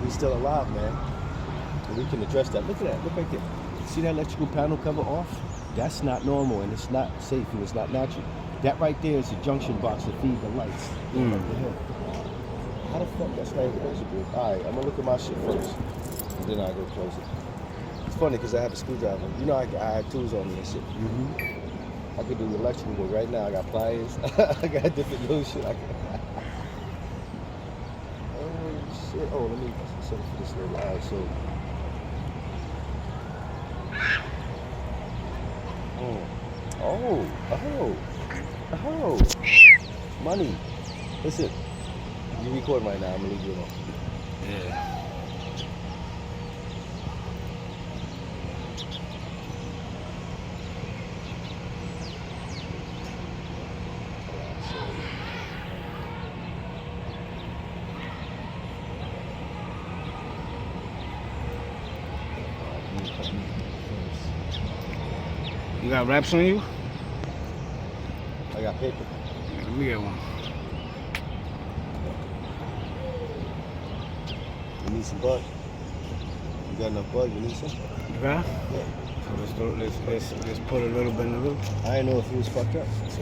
he's still alive, man. And we can address that. Look at that. Look right there. See that electrical panel cover off? That's not normal, and it's not safe, and it's not natural. That right there is a junction box to feed the lights. How the fuck that's not even close, dude? All right, I'm gonna look at my shit first, and then I go close it. It's funny because I have a screwdriver. You know, I have tools on me and shit. I could do electrical work right now. I got pliers. I got different little shit. Oh shit! Oh, let me set for this little. All right, so. Oh, money. Listen, you recording right now. I'm gonna leave you alone. Yeah. You got wraps on you? I got paper. Yeah, let me get one. You need some bug? You got enough bug? You need some? You got? Yeah. So let's put a little bit in the loop. I didn't know if he was fucked up. So